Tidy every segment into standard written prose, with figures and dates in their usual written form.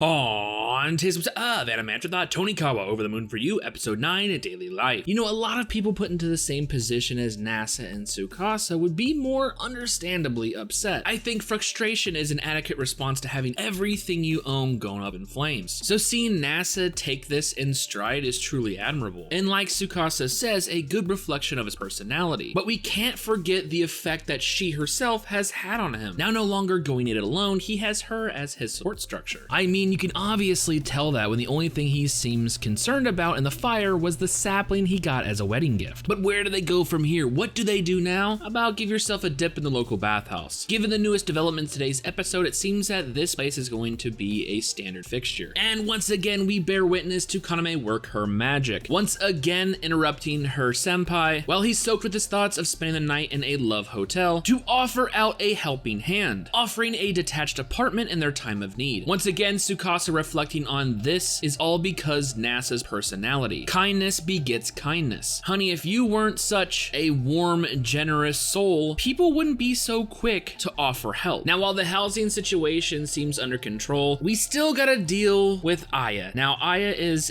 On today's episode of Afterthought, Tonikawa, Over the Moon for You, Episode 9, A Daily Life. You know, a lot of people put into the same position as Nasa and Tsukasa would be more understandably upset. I think frustration is an adequate response to having everything you own going up in flames. So seeing Nasa take this in stride is truly admirable. And like Tsukasa says, a good reflection of his personality. But we can't forget the effect that she herself has had on him. Now no longer going it alone, he has her as his support structure. I mean, you can obviously tell that when the only thing he seems concerned about in the fire was the sapling he got as a wedding gift. But where do they go from here? What do they do now? About give yourself a dip in the local bathhouse. Given the newest developments in today's episode, it seems that this place is going to be a standard fixture. And once again, we bear witness to Kaname work her magic. Once again, interrupting her senpai while he's soaked with his thoughts of spending the night in a love hotel to offer out a helping hand, offering a detached apartment in their time of need. Once again, Tsukasa reflecting on this is all because Nasa's personality. Kindness begets kindness. Honey, if you weren't such a warm, generous soul, people wouldn't be so quick to offer help. Now, while the housing situation seems under control, we still gotta deal with Aya. Now, Aya is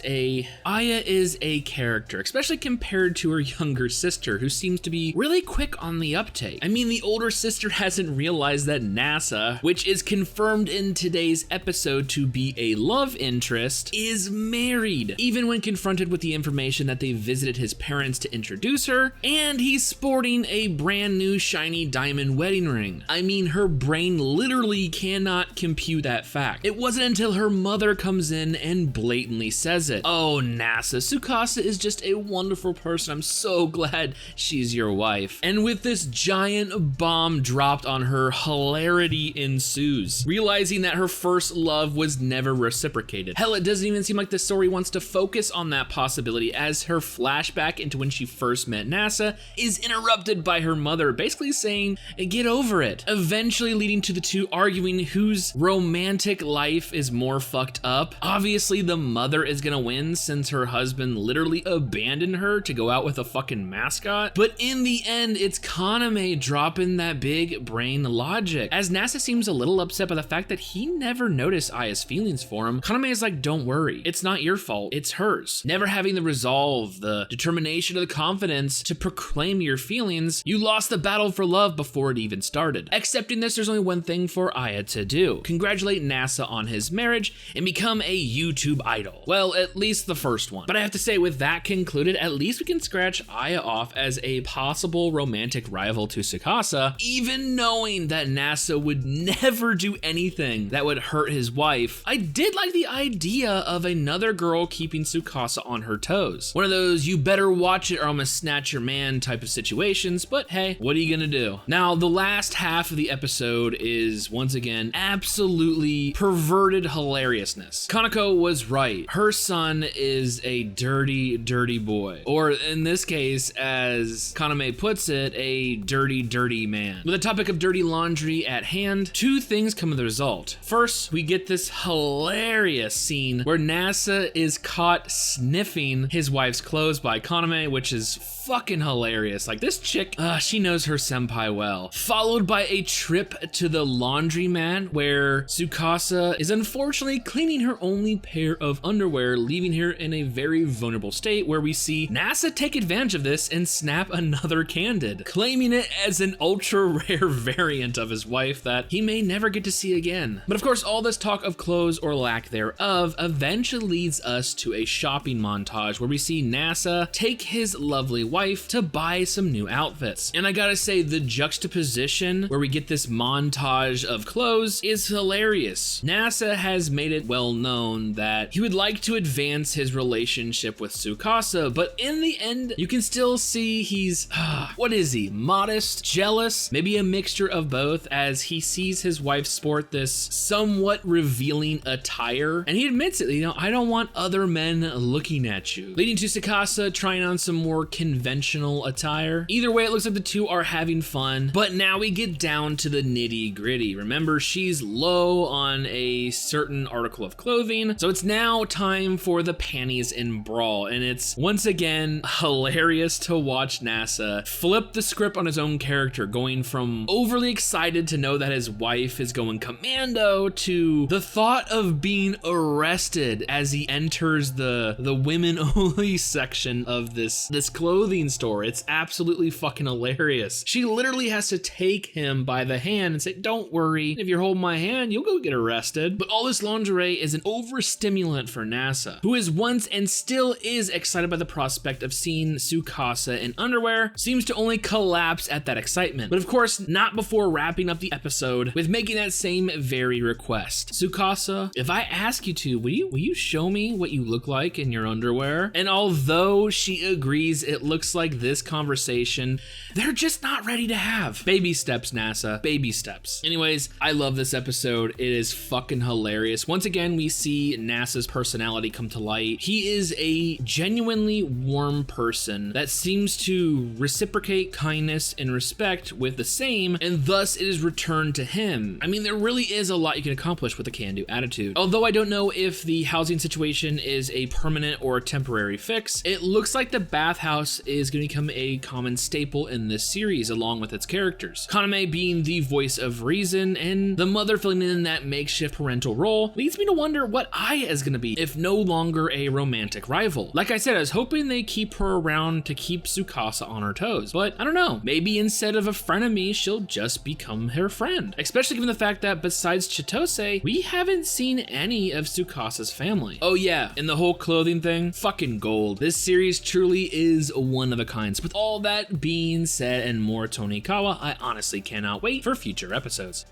a character, especially compared to her younger sister, who seems to be really quick on the uptake. I mean, the older sister hasn't realized that Nasa, which is confirmed in today's episode to be a love interest, is married, even when confronted with the information that they visited his parents to introduce her, and he's sporting a brand new shiny diamond wedding ring. I mean, her brain literally cannot compute that fact. It wasn't until her mother comes in and blatantly says it. Oh, Nasa, Tsukasa is just a wonderful person. I'm so glad she's your wife. And with this giant bomb dropped on her, hilarity ensues, realizing that her first love was never reciprocated. Hell, it doesn't even seem like the story wants to focus on that possibility, as her flashback into when she first met Nasa is interrupted by her mother basically saying, get over it, eventually leading to the two arguing whose romantic life is more fucked up. Obviously, the mother is gonna win since her husband literally abandoned her to go out with a fucking mascot. But in the end, it's Kaname dropping that big brain logic, as Nasa seems a little upset by the fact that he never noticed Aya's feelings for him. Kaname is like, don't worry, it's not your fault, it's hers. Never having the resolve, the determination, or the confidence to proclaim your feelings, you lost the battle for love before it even started. Accepting this, there's only one thing for Aya to do: congratulate Nasa on his marriage and become a YouTube idol. Well, at least the first one. But I have to say, with that concluded, at least we can scratch Aya off as a possible romantic rival to Tsukasa, even knowing that Nasa would never do anything that would hurt his wife. I did like the idea of another girl keeping Tsukasa on her toes. One of those you better watch it or I'm gonna snatch your man type of situations, but hey, what are you gonna do? Now, the last half of the episode is once again absolutely perverted hilariousness. Kanako was right. Her son is a dirty, dirty boy. Or in this case, as Kaname puts it, a dirty, dirty man. With the topic of dirty laundry at hand, two things come of the result. First, we get this hilarious scene where Nasa is caught sniffing his wife's clothes by Kaname, which is fucking hilarious. Like, this chick, she knows her senpai well. Followed by a trip to the laundromat where Tsukasa is unfortunately cleaning her only pair of underwear, leaving her in a very vulnerable state, where we see Nasa take advantage of this and snap another candid, claiming it as an ultra rare variant of his wife that he may never get to see again. But of course, all this talk of clothes or lack thereof eventually leads us to a shopping montage where we see Nasa take his lovely wife to buy some new outfits. And I gotta say, the juxtaposition where we get this montage of clothes is hilarious. Nasa has made it well known that he would like to advance his relationship with Tsukasa, but in the end, you can still see he's, what is he, modest, jealous, maybe a mixture of both, as he sees his wife sport this somewhat revealing attire, and he admits it, I don't want other men looking at you, leading to Tsukasa trying on some more conventional attire. Either way, it looks like the two are having fun, but now we get down to the nitty gritty. Remember, she's low on a certain article of clothing, so it's now time for the panties and brawl, and it's once again hilarious to watch Nasa flip the script on his own character, going from overly excited to know that his wife is going commando to the thought of being arrested as he enters the women only section of this clothing store. It's absolutely fucking hilarious. She literally has to take him by the hand and say, don't worry, if you're holding my hand, you'll go get arrested. But all this lingerie is an overstimulant for NASA, who is once and still is excited by the prospect of seeing Tsukasa in underwear, seems to only collapse at that excitement. But of course, not before wrapping up the episode with making that same very request. Tsukasa, if I ask you to, will you show me what you look like in your underwear? And although she agrees it looks like this conversation, they're just not ready to have. Baby steps, NASA, baby steps. Anyways, I love this episode. It is fucking hilarious. Once again, we see NASA's personality come to light. He is a genuinely warm person that seems to reciprocate kindness and respect with the same, and thus it is returned to him. I mean, there really is a lot you can accomplish with a can-do attitude. Although I don't know if the housing situation is a permanent or temporary fix, it looks like the bathhouse is going to become a common staple in this series along with its characters. Kaname being the voice of reason and the mother filling in that makeshift parental role leads me to wonder what Aya is going to be if no longer a romantic rival. Like I said, I was hoping they keep her around to keep Tsukasa on her toes, but I don't know, maybe instead of a frenemy, she'll just become her friend. Especially given the fact that besides Chitose, we haven't seen any of Tsukasa's family. Oh yeah, and the whole clothing thing, fucking gold. This series truly is one of a kind. So with all that being said and more Tonikawa, I honestly cannot wait for future episodes.